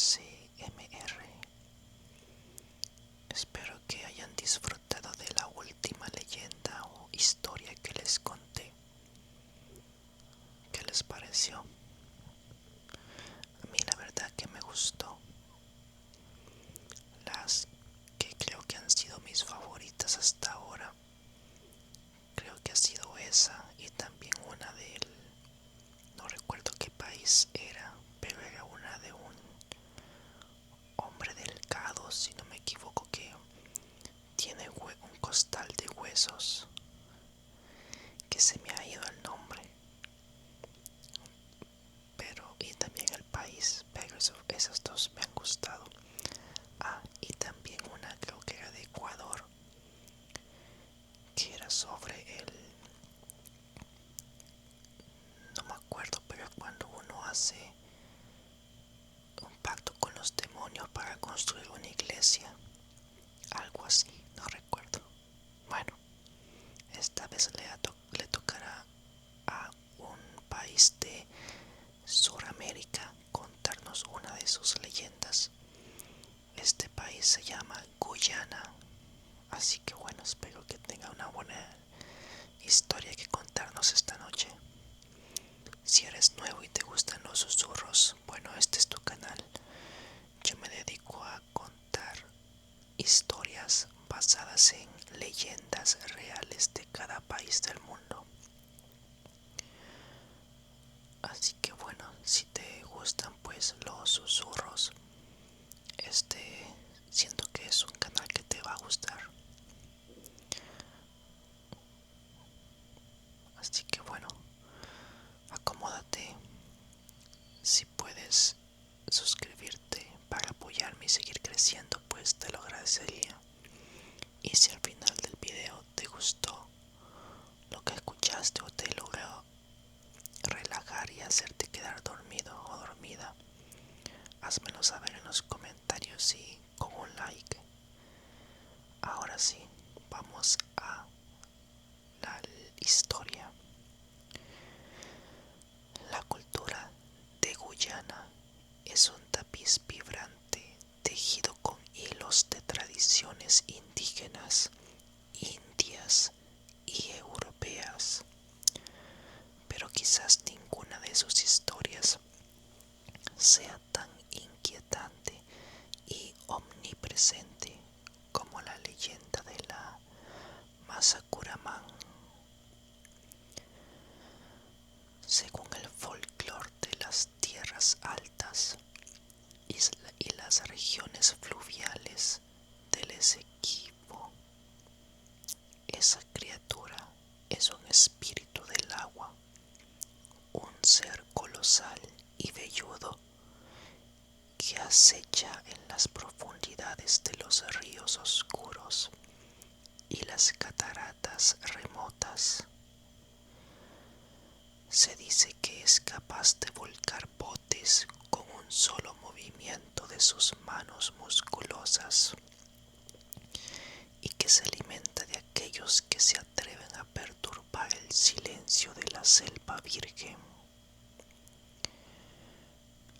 ASMR. Espero que hayan disfrutado de la última leyenda o historia que les conté. ¿Qué les pareció? A mí la verdad que me gustó. Las que creo que han sido mis favoritas hasta ahora. Creo que ha sido esa y también una del... No recuerdo qué país era, pero era una de un hombre delgado, si no me equivoco, que tiene un costal de huesos, que se me ha ido el nombre, pero y también el país, pero esas dos me han gustado. Ah, y también una creo que era de Ecuador, que era sobre el... No me acuerdo, pero cuando uno hace un pacto con los demonios para construir una iglesia, algo así, no recuerdo. Bueno, esta vez le tocará a un país de Suramérica contarnos una de sus leyendas. Este país se llama Guyana, así que bueno, espero que tenga una buena historia que contarnos esta noche. Si eres nuevo y te gustan los susurros, bueno, este es tu canal. Yo me dedico a contar historias basadas en leyendas reales de cada país del mundo. Así que bueno, si te gustan pues los susurros, siento que es un canal que te va a gustar. Así que bueno, acomódate. Si puedes suscribirte para apoyarme y seguir creciendo, pues te lo agradecería. Y si al final del video te gustó lo que escuchaste o te logró relajar y hacerte quedar dormido o dormida, házmelo saber en los comentarios y con un like. Ahora sí, vamos a la historia. La cultura de Guyana es un tapiz vibrante tejido con hilos de tradiciones indígenas, indias y europeas, pero quizás ninguna de sus historias sea tan inquietante y omnipresente como la leyenda de la Masacuraman. Según el folclore de las tierras altas y las regiones fluviales del Esequibo, esa criatura es un espíritu del agua, un ser colosal y velludo que acecha en las profundidades de los ríos oscuros y las cataratas remotas. Se dice que es capaz de volcar botes con un solo movimiento de sus manos musculosas y que se alimenta de aquellos que se atreven a perturbar el silencio de la selva virgen.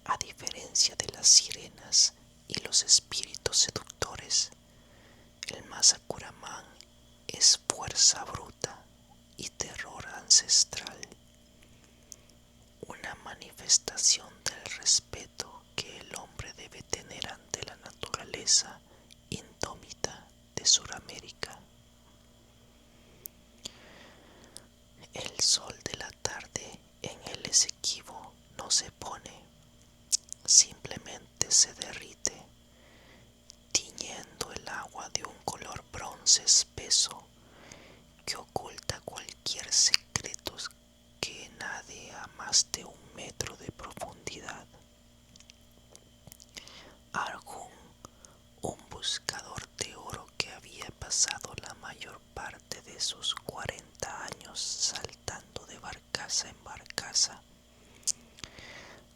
A diferencia de las sirenas y los espíritus seductores, el Masacuraman es fuerza bruta y terror ancestral, una manifestación del respeto que el hombre debe tener ante la naturaleza indómita de Suramérica. El sol de la tarde en el Esequibo no se pone, simplemente se derrite, tiñendo el agua de un color bronce espeso que oculta cualquier secreto que nade a más de 1 metro de profundidad. Arjun, un buscador de oro que había pasado la mayor parte de sus 40 años saltando de barcaza en barcaza,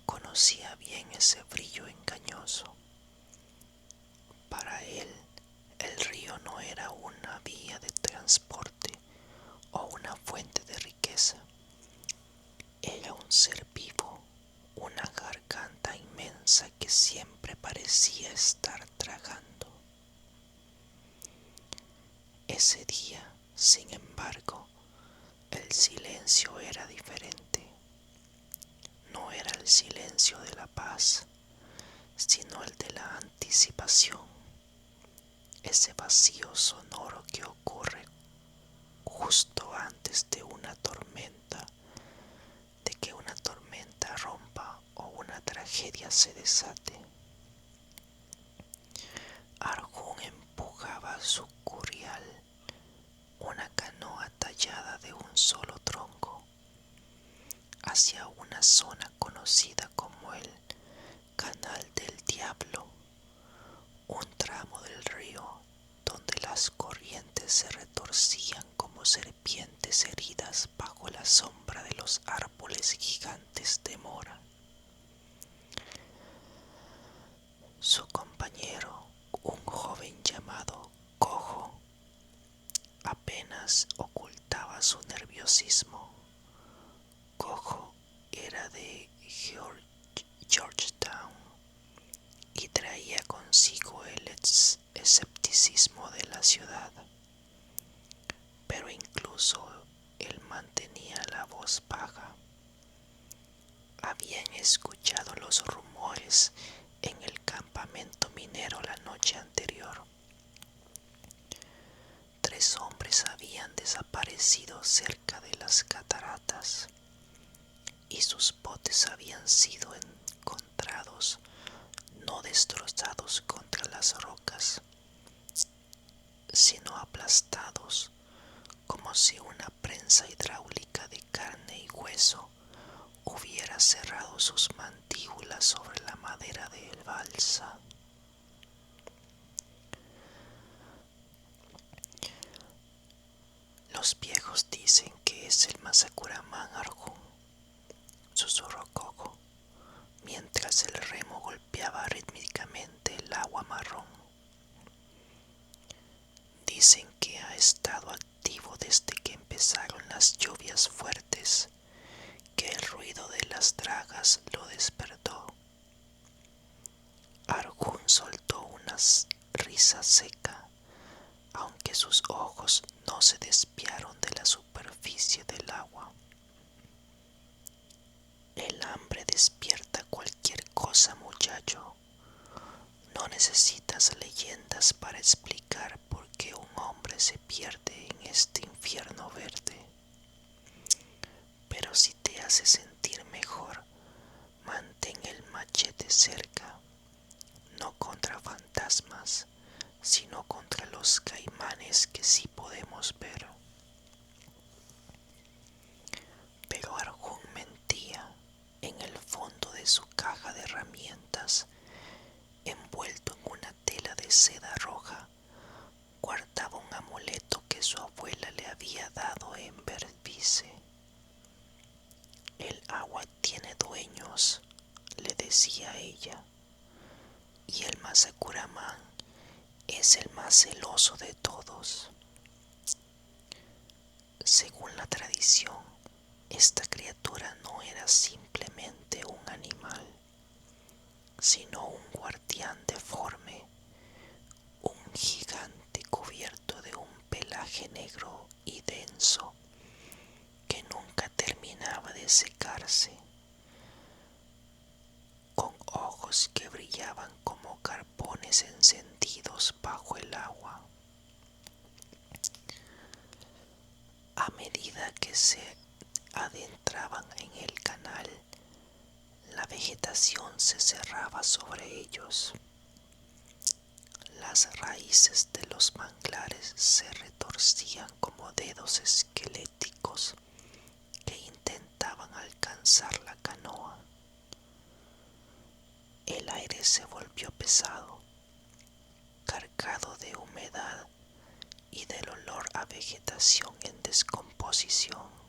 conocía bien ese brillo engañoso. Para él, el río no era una vía de transporte o una fuente de riqueza. Era un ser vivo, una garganta inmensa que siempre parecía estar tragando. Ese día, sin embargo, el silencio era diferente. No era el silencio de la paz, sino el de la anticipación, ese vacío sonoro que ocurre justo antes de una tormenta, de que una tormenta rompa o una tragedia se desate. Arjun empujaba su currial, una canoa tallada de un solo tronco, hacia una zona conocida como el Canal del Diablo, un tramo del río donde las corrientes se retorcían como serpientes heridas bajo la sombra de los árboles gigantes de mora. Su compañero, un joven llamado Cojo, apenas ocultaba su nerviosismo. Cojo era de Georgetown y traía consigo el escepticismo de la ciudad, pero incluso él mantenía la voz baja. Habían escuchado los rumores en el campamento minero la noche anterior. 3 hombres habían desaparecido cerca de las cataratas y sus botes habían sido encontrados no destrozados contra las rocas, sino aplastados como si una prensa hidráulica de carne y hueso hubiera cerrado sus mandíbulas sobre la madera del balsa. Los viejos dicen que es el Masakuraman Arjun, susurró Coco, mientras el remo golpeaba rítmicamente el agua marrón. Dicen que ha estado activo desde que empezaron las lluvias fuertes, que el ruido de las dragas lo despertó. Arjun soltó una risa seca, aunque sus ojos no se desviaron de la superficie del agua. El hambre despierta cualquier cosa, muchacho. No necesitas leyendas para explicar por qué un hombre se pierde en este infierno verde. Pero si te hace sentir mejor, mantén el machete cerca, no contra fantasmas, sino contra los caimanes que sí podemos ver. Pero Arjun mentía. En el fondo de su caja de herramientas, envuelto en una tela de seda roja, guardaba un amuleto que su abuela le había dado en Berbice. El agua tiene dueños, le decía ella, y el Masakuraman es el más celoso de todos. Según la tradición, esta criatura no era simplemente un animal, sino un guardián deforme, un gigante cubierto de un pelaje negro y denso que nunca terminaba de secarse, con ojos que brillaban como carbones encendidos bajo el agua. A medida que se adentraban en el canal, la vegetación se cerraba sobre ellos. Las raíces de los manglares se retorcían como dedos esqueléticos que intentaban alcanzar la canoa. El aire se volvió pesado, cargado de humedad y del olor a vegetación en descomposición.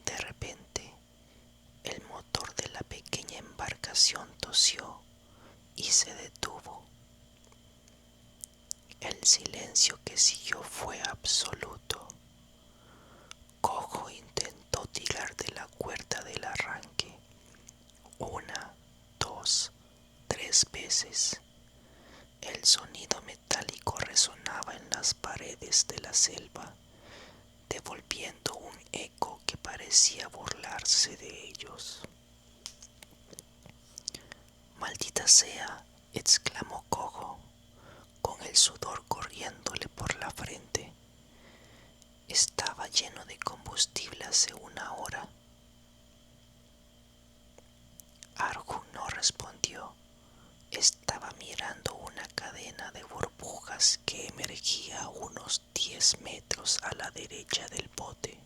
De repente, el motor de la pequeña embarcación tosió y se detuvo. El silencio que siguió fue absoluto. Cojo intentó tirar de la cuerda del arranque. 1, 2, veces. El sonido metálico resonaba en las paredes de la selva, devolviendo un eco que parecía burlarse de ellos. Maldita sea, exclamó Cojo, con el sudor corriéndole por la frente. Estaba lleno de combustible hace una hora. Arjun no respondió. Estaba mirando una cadena de burbujas que emergía a unos 10 metros a la derecha del bote.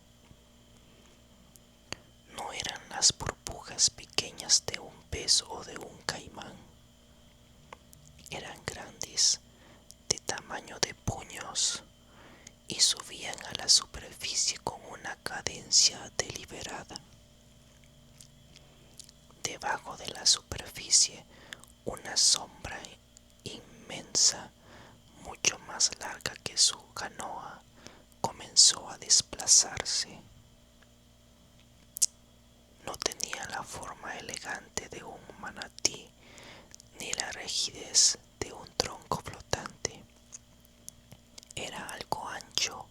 No eran las burbujas pequeñas de un pez o de un caimán. Eran grandes, de tamaño de puños, y subían a la superficie con una cadencia deliberada. Debajo de la superficie, una sombra inmensa, mucho más larga que su canoa, comenzó a desplazarse. No tenía la forma elegante de un manatí ni la rigidez de un tronco flotante. Era algo ancho,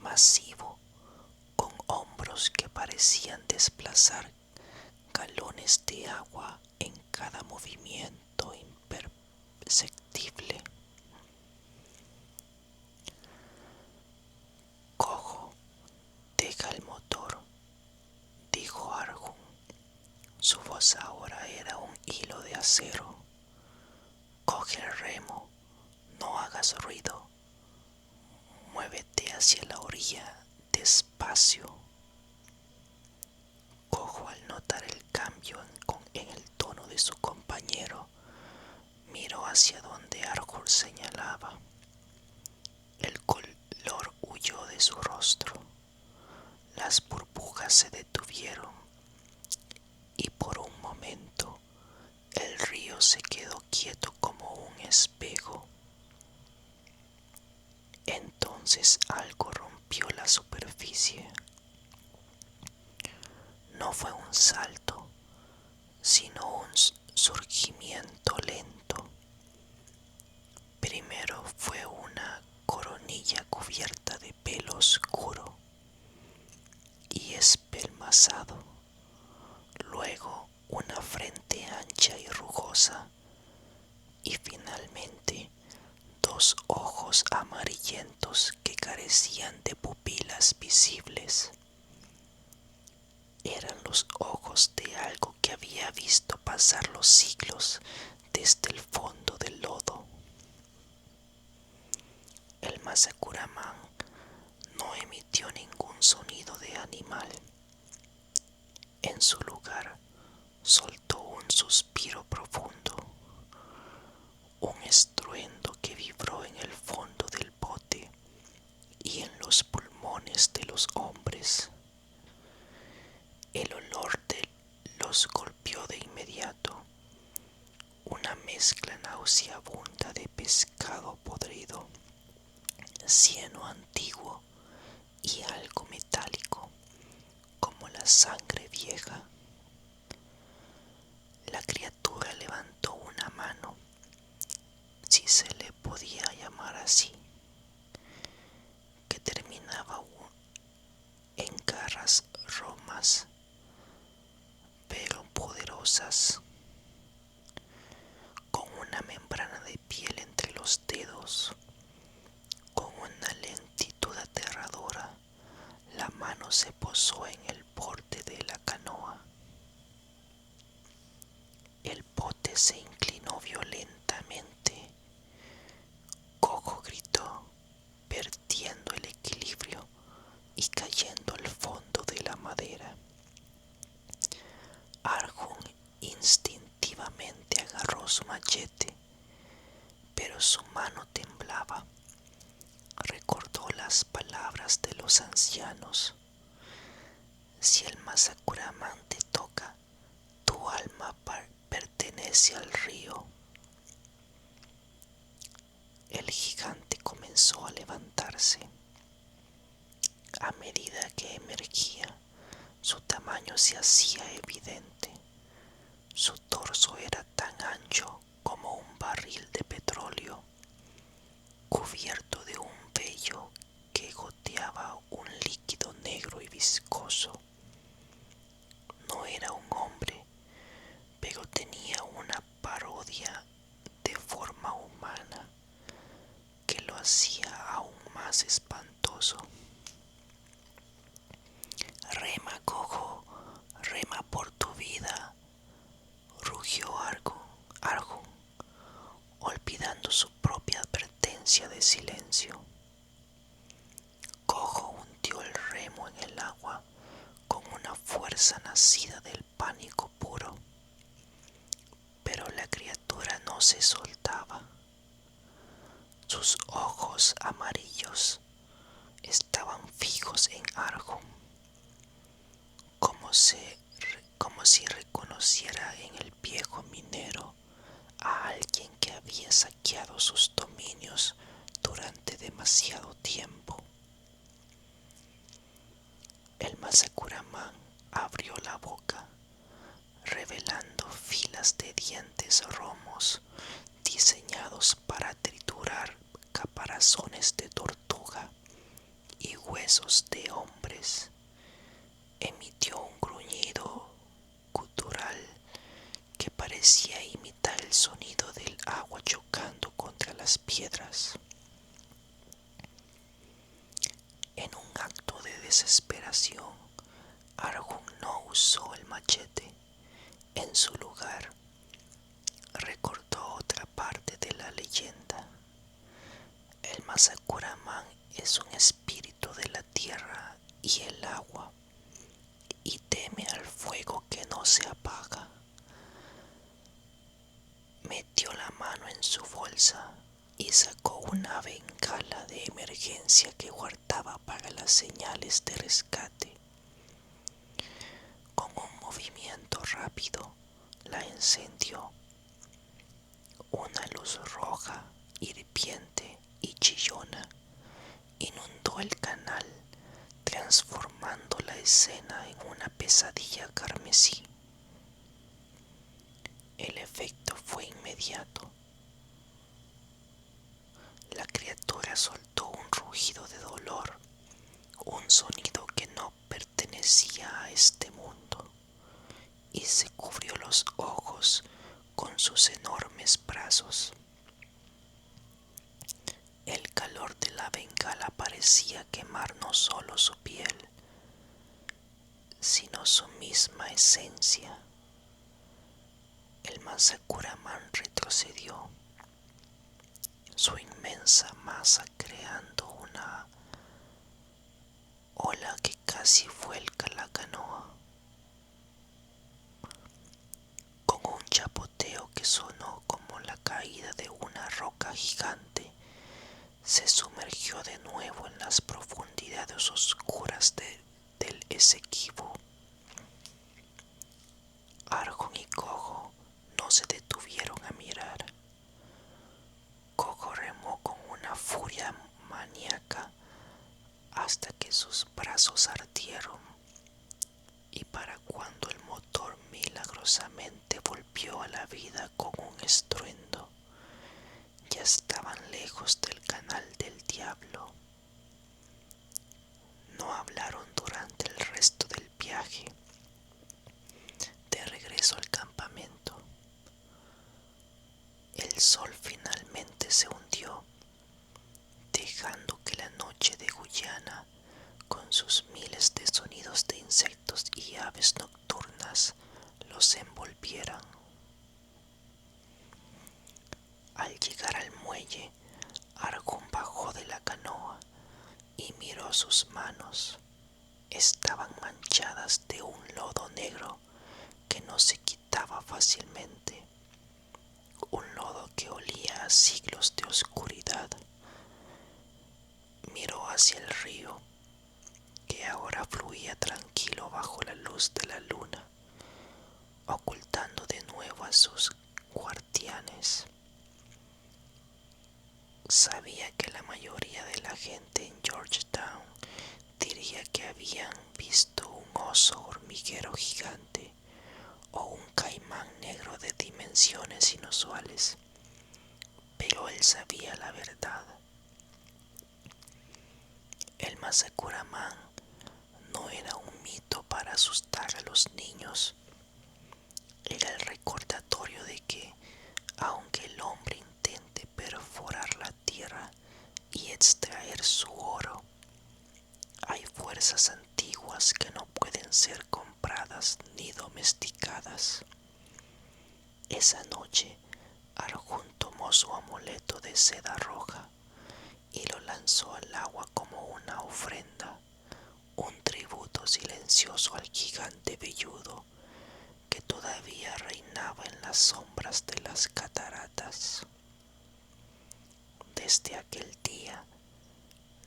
masivo, con hombros que parecían desplazar galones de agua en cada movimiento imperceptible. Cojo, deja el motor, dijo Arjun. Su voz ahora era un hilo de acero. Coge el remo, no hagas ruido. Muévete hacia la orilla, despacio. Cojo, al notar el cambio en el tono de su compañero, miró hacia donde Arjun señalaba. El color huyó de su rostro. Las burbujas se detuvieron y por un momento el río se quedó quieto como un espejo. Entonces algo rompió la superficie. No fue un salto, sino un surgimiento lento. Primero fue una coronilla cubierta de pelo oscuro y espelmazado. Luego una frente ancha y rugosa. Y finalmente dos ojos amarillentos que carecían de pupilas visibles. Eran los ojos de algo que había visto pasar los siglos desde el fondo del lodo. El Masakuraman no emitió ningún sonido de animal. En su lugar, soltó un suspiro profundo, un estruendo que vibró en el fondo del bote y en los pulmones de los hombres. El olor los golpeó de inmediato, una mezcla nauseabunda de pescado podrido, cieno antiguo y algo metálico, como la sangre vieja. La criatura levantó una mano, si se le podía llamar así, que terminaba en garras romas, pero poderosas, con una membrana de piel entre los dedos. Con una lentitud aterradora, la mano se posó en el borde de la canoa. El bote se inclinó violentamente. Coco gritó, perdiendo el equilibrio y cayendo al fondo de la madera. Arjun instintivamente agarró su machete, pero su mano temblaba. Recordó las palabras de los ancianos. Si el Masakuraman te toca, tu alma pertenece al río. El gigante comenzó a levantarse. A medida que emergía, su tamaño se hacía evidente. Su torso era tan ancho como un dando su propia advertencia de silencio. Cojo hundió el remo en el agua con una fuerza nacida del pánico puro, pero la criatura no se soltaba. Sus ojos amarillos estaban fijos en Arjun, como si reconociera en el viejo minero a alguien que había saqueado sus dominios durante demasiado tiempo. El Masakuraman abrió la boca, revelando filas de dientes romos diseñados para triturar caparazones de tortuga y huesos de hombres. Emitió un gruñido gutural que parecía imitar el sonido del agua chocando contra las piedras. En un acto de desesperación, Arjun no usó el machete. En su lugar, recordó otra parte de la leyenda. El Masakuraman es un espíritu de la tierra y el agua, y teme al fuego que no se apaga. Metió la mano en su bolsa y sacó una bengala de emergencia que guardaba para las señales de rescate. Con un movimiento rápido la encendió. Una luz roja, hirviente y chillona inundó el canal, transformando la escena en una pesadilla carmesí. El efecto fue inmediato. La criatura soltó un rugido de dolor, un sonido que no pertenecía a este mundo, y se cubrió los ojos con sus enormes brazos. El calor de la bengala parecía quemar no solo su piel, sino su misma esencia. El Masakuraman retrocedió, su inmensa masa creando una ola que casi vuelca la canoa. Con un chapoteo que sonó como la caída de una roca gigante, se sumergió de nuevo en las profundidades oscuras del Esequibo. Arjun y Kojo no se detuvieron a mirar. Kojo remó con una furia maníaca hasta que sus brazos ardieron, y para cuando el motor milagrosamente volvió a la vida con un estruendo, ya estaban lejos del canal del diablo. No hablaron durante el resto del viaje. De regreso al campamento, el sol finalmente se hundió, dejando que la noche de Guyana, con sus miles de sonidos de insectos y aves nocturnas, los envolvieran. Al llegar al muelle, Arjun bajó de la canoa y miró sus manos. Estaban manchadas de un lodo negro que no se quitaba fácilmente, un lodo que olía a siglos de oscuridad. Miró hacia el río, que ahora fluía tranquilo bajo la luz de la luna, ocultando de nuevo a sus guardianes. Sabía que la mayoría de la gente en Georgetown diría que habían visto un oso hormiguero gigante o un caimán negro de dimensiones inusuales, pero él sabía la verdad. El Masakuraman no era un mito para asustar a los niños. Era el recordatorio de que, aunque el hombre intente perforar la tierra y extraer su oro, hay fuerzas antiguas que no pueden ser compradas ni domesticadas. Esa noche, Arjun tomó tomó su amuleto de seda roja y lo lanzó al agua como una ofrenda, un tributo silencioso al gigante velludo que todavía reinaba en las sombras de las cataratas. Desde aquel día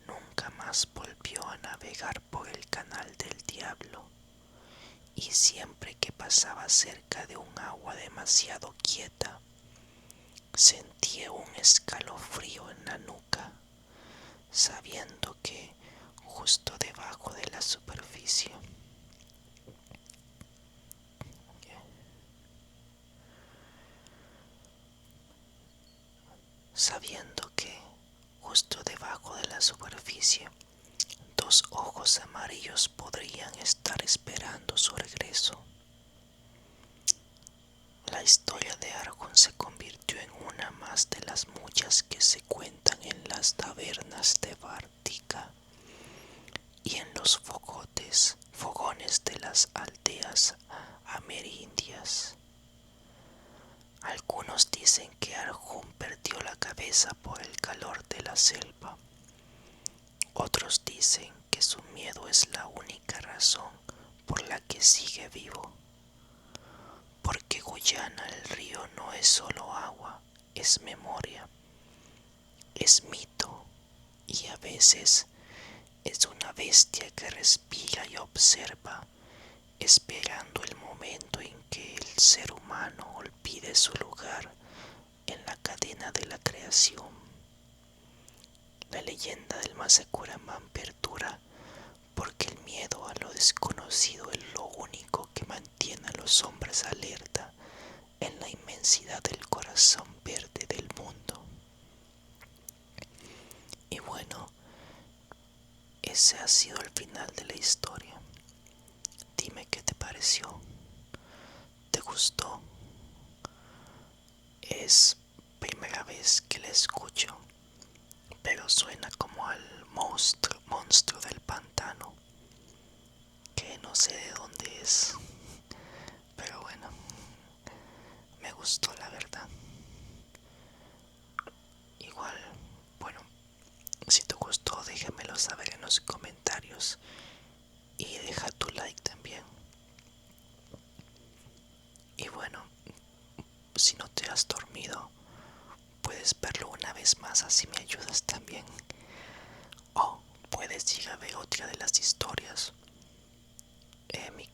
nunca más volvió a navegar por el canal del diablo, y siempre que pasaba cerca de un agua demasiado quieta, sentía un escalofrío en la nuca, sabiendo que justo debajo de la superficie, sabiendo que justo debajo de la superficie, dos ojos amarillos podrían estar esperando su regreso. La historia de Argon se convirtió en una más de las muchas que se cuentan en las tabernas de Bártica y en los fogones de las aldeas amerindias. Algunos dicen que Arjun perdió la cabeza por el calor de la selva. Otros dicen que su miedo es la única razón por la que sigue vivo. Porque Guyana, el río, no es solo agua, es memoria, es mito y a veces es una bestia que respira y observa, esperando el momento en que el ser humano olvide su lugar en la cadena de la creación. La leyenda del Masacuraman perdura porque el miedo a lo desconocido es lo único que mantiene a los hombres alerta en la inmensidad del corazón verde del mundo. Y bueno, ese ha sido el final de la historia. Dime qué te pareció. ¿Te gustó? Es primera vez que la escucho, pero suena como al monstruo del pantano, que no sé de dónde es, pero bueno, me gustó la verdad. Igual, bueno, si te gustó déjamelo saber en los comentarios y deja tu like también. Y bueno, si no te has dormido, puedes verlo una vez más, así me ayudas también. O puedes ir a ver otra de las historias. Mi